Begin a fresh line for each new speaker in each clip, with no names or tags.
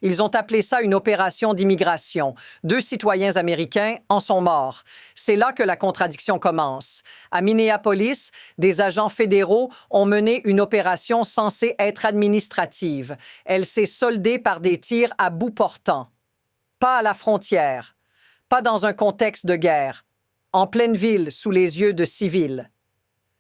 Ils ont appelé ça une opération d'immigration. 2 citoyens américains en sont morts. C'est là que la contradiction commence. À Minneapolis, des agents fédéraux ont mené une opération censée être administrative. Elle s'est soldée par des tirs à bout portant. Pas à la frontière, pas dans un contexte de guerre, en pleine ville, sous les yeux de civils.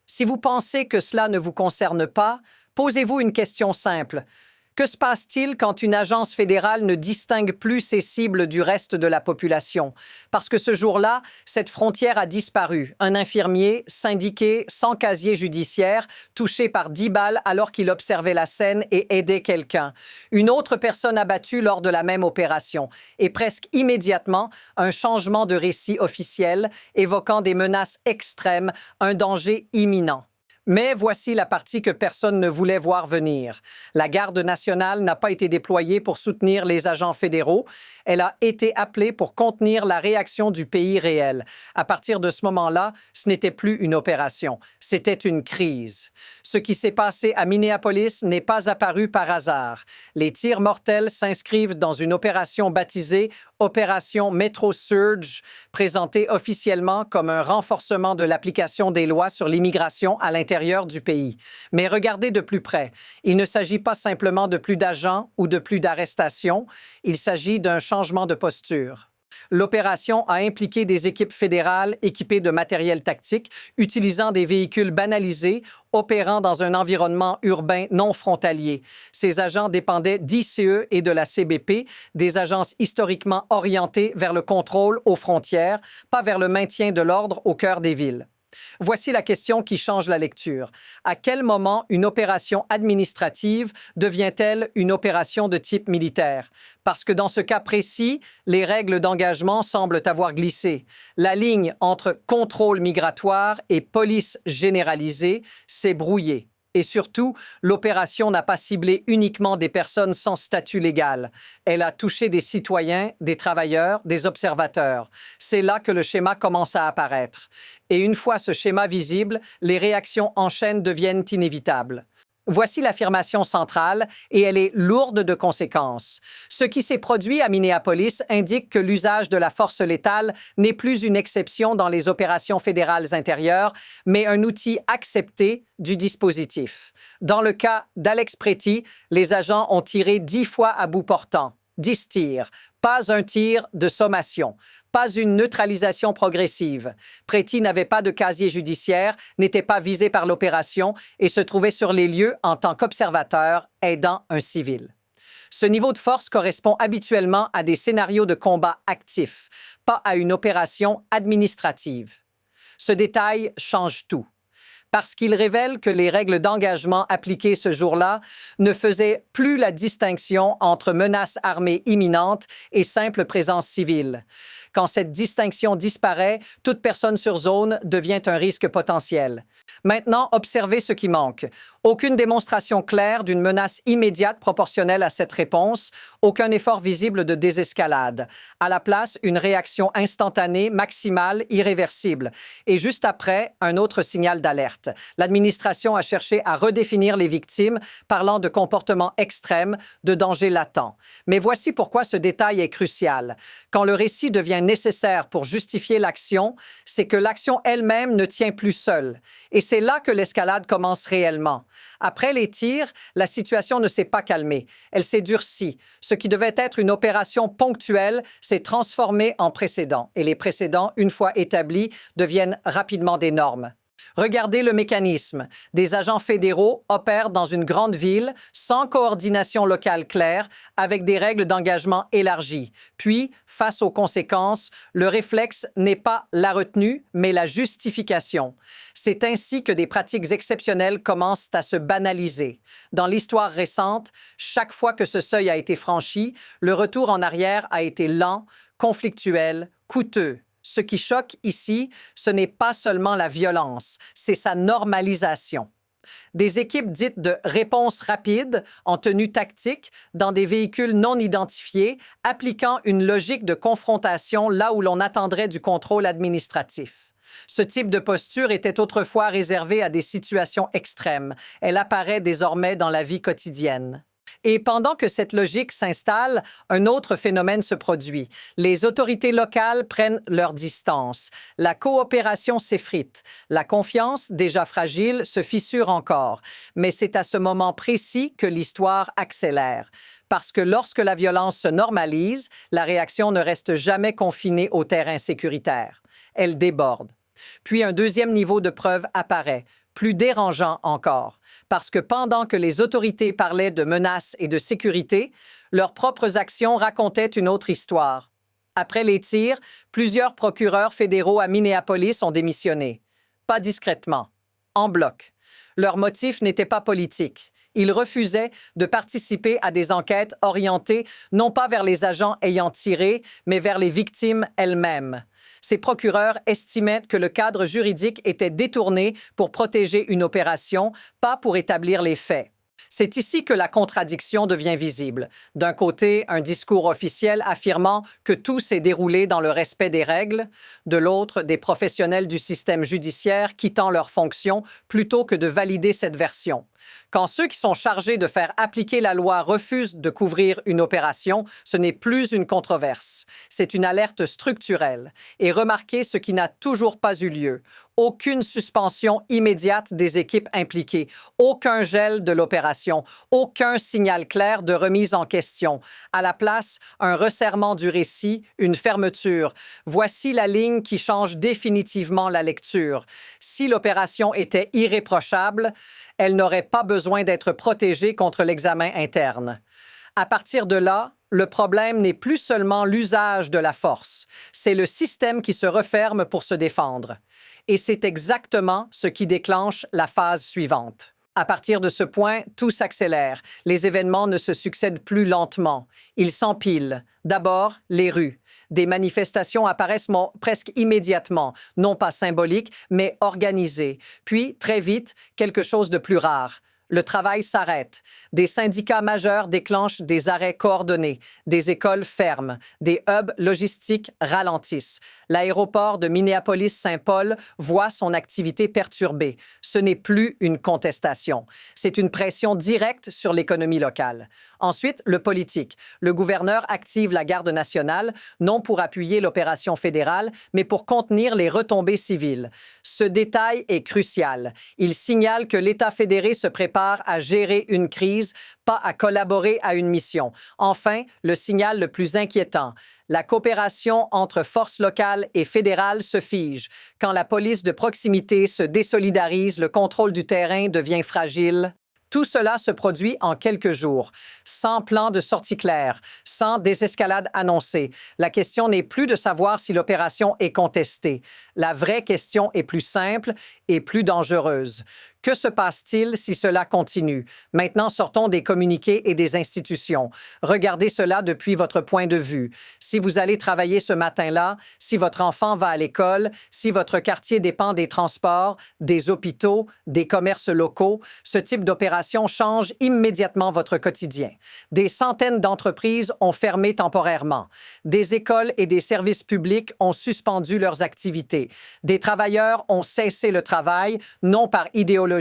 Si vous pensez que cela ne vous concerne pas, posez-vous une question simple. Que se passe-t-il quand une agence fédérale ne distingue plus ses cibles du reste de la population? Parce que ce jour-là, cette frontière a disparu. Un infirmier, syndiqué, sans casier judiciaire, touché par 10 balles alors qu'il observait la scène et aidait quelqu'un. Une autre personne abattue lors de la même opération. Et presque immédiatement, un changement de récit officiel évoquant des menaces extrêmes, un danger imminent. Mais voici la partie que personne ne voulait voir venir. La garde nationale n'a pas été déployée pour soutenir les agents fédéraux. Elle a été appelée pour contenir la réaction du pays réel. À partir de ce moment-là, ce n'était plus une opération, c'était une crise. Ce qui s'est passé à Minneapolis n'est pas apparu par hasard. Les tirs mortels s'inscrivent dans une opération baptisée Opération Metro Surge, présentée officiellement comme un renforcement de l'application des lois sur l'immigration à l'intérieur du pays. Mais regardez de plus près. Il ne s'agit pas simplement de plus d'agents ou de plus d'arrestations, il s'agit d'un changement de posture. L'opération a impliqué des équipes fédérales équipées de matériel tactique, utilisant des véhicules banalisés, opérant dans un environnement urbain non frontalier. Ces agents dépendaient d'ICE et de la CBP, des agences historiquement orientées vers le contrôle aux frontières, pas vers le maintien de l'ordre au cœur des villes. Voici la question qui change la lecture. À quel moment une opération administrative devient-elle une opération de type militaire? Parce que dans ce cas précis, les règles d'engagement semblent avoir glissé. La ligne entre contrôle migratoire et police généralisée s'est brouillée. Et surtout, l'opération n'a pas ciblé uniquement des personnes sans statut légal. Elle a touché des citoyens, des travailleurs, des observateurs. C'est là que le schéma commence à apparaître. Et une fois ce schéma visible, les réactions en chaîne deviennent inévitables. Voici l'affirmation centrale, et elle est lourde de conséquences. Ce qui s'est produit à Minneapolis indique que l'usage de la force létale n'est plus une exception dans les opérations fédérales intérieures, mais un outil accepté du dispositif. Dans le cas d'Alex Pretty, les agents ont tiré 10 fois à bout portant. 10 tirs, pas un tir de sommation, pas une neutralisation progressive. Pretty n'avait pas de casier judiciaire, n'était pas visé par l'opération et se trouvait sur les lieux en tant qu'observateur aidant un civil. Ce niveau de force correspond habituellement à des scénarios de combat actifs, pas à une opération administrative. Ce détail change tout. Parce qu'il révèle que les règles d'engagement appliquées ce jour-là ne faisaient plus la distinction entre menace armée imminente et simple présence civile. Quand cette distinction disparaît, toute personne sur zone devient un risque potentiel. Maintenant, observez ce qui manque. Aucune démonstration claire d'une menace immédiate proportionnelle à cette réponse, aucun effort visible de désescalade. À la place, une réaction instantanée, maximale, irréversible. Et juste après, un autre signal d'alerte. L'administration a cherché à redéfinir les victimes, parlant de comportements extrêmes, de dangers latents. Mais voici pourquoi ce détail est crucial. Quand le récit devient nécessaire pour justifier l'action, c'est que l'action elle-même ne tient plus seule. Et c'est là que l'escalade commence réellement. Après les tirs, la situation ne s'est pas calmée. Elle s'est durcie. Ce qui devait être une opération ponctuelle s'est transformé en précédent. Et les précédents, une fois établis, deviennent rapidement des normes. Regardez le mécanisme. Des agents fédéraux opèrent dans une grande ville sans coordination locale claire, avec des règles d'engagement élargies. Puis, face aux conséquences, le réflexe n'est pas la retenue, mais la justification. C'est ainsi que des pratiques exceptionnelles commencent à se banaliser. Dans l'histoire récente, chaque fois que ce seuil a été franchi, le retour en arrière a été lent, conflictuel, coûteux. Ce qui choque ici, ce n'est pas seulement la violence, c'est sa normalisation. Des équipes dites de réponse rapide, en tenue tactique, dans des véhicules non identifiés, appliquant une logique de confrontation là où l'on attendrait du contrôle administratif. Ce type de posture était autrefois réservé à des situations extrêmes. Elle apparaît désormais dans la vie quotidienne. Et pendant que cette logique s'installe, un autre phénomène se produit. Les autorités locales prennent leur distance. La coopération s'effrite. La confiance, déjà fragile, se fissure encore. Mais c'est à ce moment précis que l'histoire accélère. Parce que lorsque la violence se normalise, la réaction ne reste jamais confinée au terrain sécuritaire. Elle déborde. Puis un deuxième niveau de preuve apparaît, plus dérangeant encore, parce que pendant que les autorités parlaient de menaces et de sécurité, leurs propres actions racontaient une autre histoire. Après les tirs, plusieurs procureurs fédéraux à Minneapolis ont démissionné. Pas discrètement, en bloc. Leur motif n'était pas politique. Ils refusaient de participer à des enquêtes orientées non pas vers les agents ayant tiré, mais vers les victimes elles-mêmes. Ces procureurs estimaient que le cadre juridique était détourné pour protéger une opération, pas pour établir les faits. C'est ici que la contradiction devient visible. D'un côté, un discours officiel affirmant que tout s'est déroulé dans le respect des règles. De l'autre, des professionnels du système judiciaire quittant leurs fonctions plutôt que de valider cette version. Quand ceux qui sont chargés de faire appliquer la loi refusent de couvrir une opération, ce n'est plus une controverse. C'est une alerte structurelle. Et remarquez ce qui n'a toujours pas eu lieu. Aucune suspension immédiate des équipes impliquées, aucun gel de l'opération, aucun signal clair de remise en question. À la place, un resserrement du récit, une fermeture. Voici la ligne qui change définitivement la lecture. Si l'opération était irréprochable, elle n'aurait pas besoin d'être protégée contre l'examen interne. À partir de là, le problème n'est plus seulement l'usage de la force, c'est le système qui se referme pour se défendre. Et c'est exactement ce qui déclenche la phase suivante. À partir de ce point, tout s'accélère. Les événements ne se succèdent plus lentement. Ils s'empilent. D'abord, les rues. Des manifestations apparaissent presque immédiatement, non pas symboliques, mais organisées. Puis, très vite, quelque chose de plus rare. Le travail s'arrête. Des syndicats majeurs déclenchent des arrêts coordonnés. Des écoles ferment. Des hubs logistiques ralentissent. L'aéroport de Minneapolis-Saint-Paul voit son activité perturbée. Ce n'est plus une contestation. C'est une pression directe sur l'économie locale. Ensuite, le politique. Le gouverneur active la garde nationale, non pour appuyer l'opération fédérale, mais pour contenir les retombées civiles. Ce détail est crucial. Il signale que l'État fédéré se prépare à gérer une crise, pas à collaborer à une mission. Enfin, le signal le plus inquiétant. La coopération entre forces locales et fédérales se fige. Quand la police de proximité se désolidarise, le contrôle du terrain devient fragile. Tout cela se produit en quelques jours, sans plan de sortie clair, sans désescalade annoncée. La question n'est plus de savoir si l'opération est contestée. La vraie question est plus simple et plus dangereuse. Que se passe-t-il si cela continue? Maintenant, sortons des communiqués et des institutions. Regardez cela depuis votre point de vue. Si vous allez travailler ce matin-là, si votre enfant va à l'école, si votre quartier dépend des transports, des hôpitaux, des commerces locaux, ce type d'opération change immédiatement votre quotidien. Des centaines d'entreprises ont fermé temporairement. Des écoles et des services publics ont suspendu leurs activités. Des travailleurs ont cessé le travail, non par idéologie,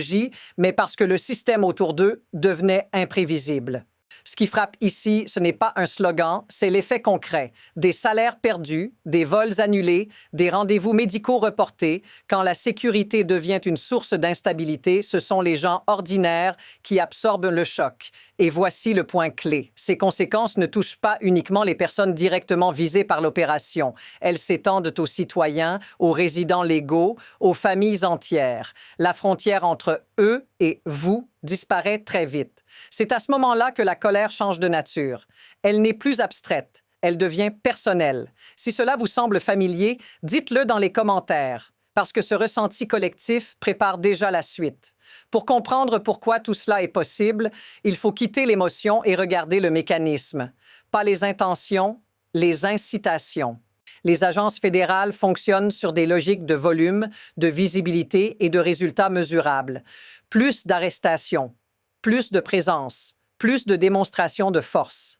mais parce que le système autour d'eux devenait imprévisible. Ce qui frappe ici, ce n'est pas un slogan, c'est l'effet concret. Des salaires perdus, des vols annulés, des rendez-vous médicaux reportés. Quand la sécurité devient une source d'instabilité, ce sont les gens ordinaires qui absorbent le choc. Et voici le point clé. Ces conséquences ne touchent pas uniquement les personnes directement visées par l'opération. Elles s'étendent aux citoyens, aux résidents légaux, aux familles entières. La frontière entre eux et vous disparaît très vite. C'est à ce moment-là que la colère change de nature. Elle n'est plus abstraite, elle devient personnelle. Si cela vous semble familier, dites-le dans les commentaires, parce que ce ressenti collectif prépare déjà la suite. Pour comprendre pourquoi tout cela est possible, il faut quitter l'émotion et regarder le mécanisme. Pas les intentions, les incitations. Les agences fédérales fonctionnent sur des logiques de volume, de visibilité et de résultats mesurables. Plus d'arrestations, plus de présence, plus de démonstrations de force.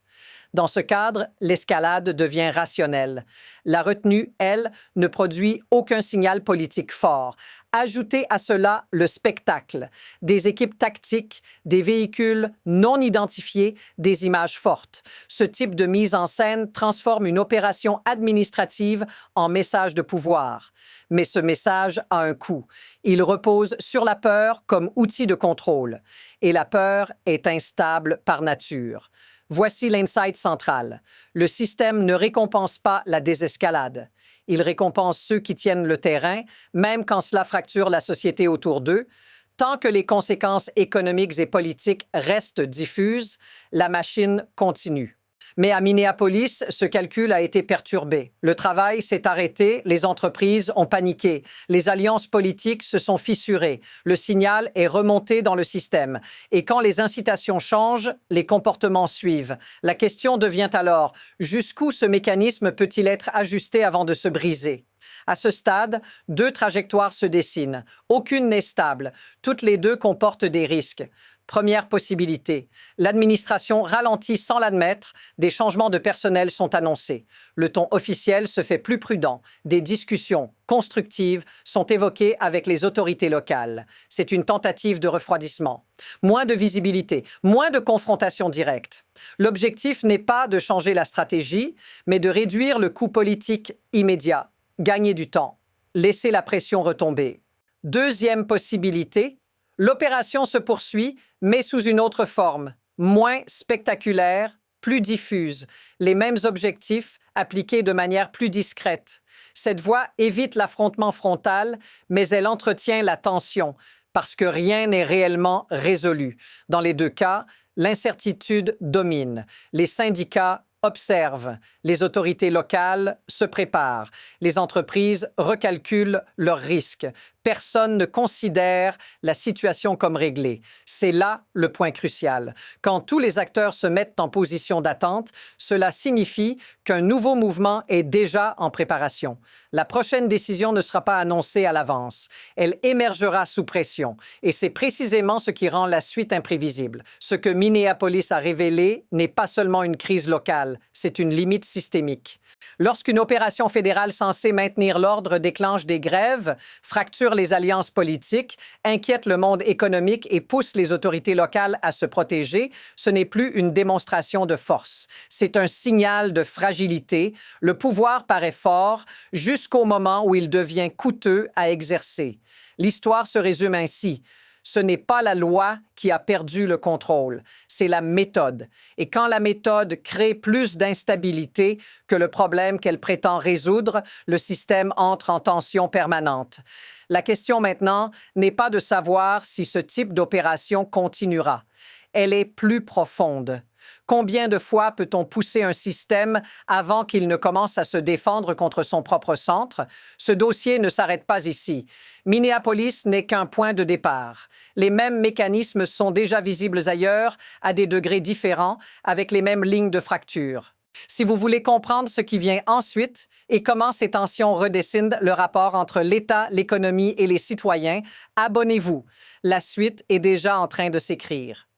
Dans ce cadre, l'escalade devient rationnelle. La retenue, elle, ne produit aucun signal politique fort. Ajoutez à cela le spectacle, des équipes tactiques, des véhicules non identifiés, des images fortes. Ce type de mise en scène transforme une opération administrative en message de pouvoir. Mais ce message a un coût. Il repose sur la peur comme outil de contrôle. Et la peur est instable par nature. Voici l'insight central. Le système ne récompense pas la désescalade. Il récompense ceux qui tiennent le terrain, même quand cela fracture la société autour d'eux. Tant que les conséquences économiques et politiques restent diffuses, la machine continue. Mais à Minneapolis, ce calcul a été perturbé. Le travail s'est arrêté, les entreprises ont paniqué, les alliances politiques se sont fissurées, le signal est remonté dans le système. Et quand les incitations changent, les comportements suivent. La question devient alors, jusqu'où ce mécanisme peut-il être ajusté avant de se briser? À ce stade, deux trajectoires se dessinent. Aucune n'est stable. Toutes les deux comportent des risques. Première possibilité, l'administration ralentit sans l'admettre, des changements de personnel sont annoncés. Le ton officiel se fait plus prudent. Des discussions constructives sont évoquées avec les autorités locales. C'est une tentative de refroidissement. Moins de visibilité, moins de confrontation directe. L'objectif n'est pas de changer la stratégie, mais de réduire le coût politique immédiat. Gagner du temps, laisser la pression retomber. Deuxième possibilité, l'opération se poursuit, mais sous une autre forme, moins spectaculaire, plus diffuse, les mêmes objectifs appliqués de manière plus discrète. Cette voie évite l'affrontement frontal, mais elle entretient la tension, parce que rien n'est réellement résolu. Dans les deux cas, l'incertitude domine. Les syndicats observent, les autorités locales se préparent, les entreprises recalculent leurs risques. Personne ne considère la situation comme réglée. C'est là le point crucial. Quand tous les acteurs se mettent en position d'attente, cela signifie qu'un nouveau mouvement est déjà en préparation. La prochaine décision ne sera pas annoncée à l'avance. Elle émergera sous pression. Et c'est précisément ce qui rend la suite imprévisible. Ce que Minneapolis a révélé n'est pas seulement une crise locale, c'est une limite systémique. Lorsqu'une opération fédérale censée maintenir l'ordre déclenche des grèves, fracture les alliances politiques, inquiète le monde économique et pousse les autorités locales à se protéger, ce n'est plus une démonstration de force. C'est un signal de fragilité. Le pouvoir paraît fort jusqu'au moment où il devient coûteux à exercer. L'histoire se résume ainsi. Ce n'est pas la loi qui a perdu le contrôle, c'est la méthode. Et quand la méthode crée plus d'instabilité que le problème qu'elle prétend résoudre, le système entre en tension permanente. La question maintenant n'est pas de savoir si ce type d'opération continuera. Elle est plus profonde. Combien de fois peut-on pousser un système avant qu'il ne commence à se défendre contre son propre centre? Ce dossier ne s'arrête pas ici. Minneapolis n'est qu'un point de départ. Les mêmes mécanismes sont déjà visibles ailleurs, à des degrés différents, avec les mêmes lignes de fracture. Si vous voulez comprendre ce qui vient ensuite et comment ces tensions redessinent le rapport entre l'État, l'économie et les citoyens, abonnez-vous. La suite est déjà en train de s'écrire.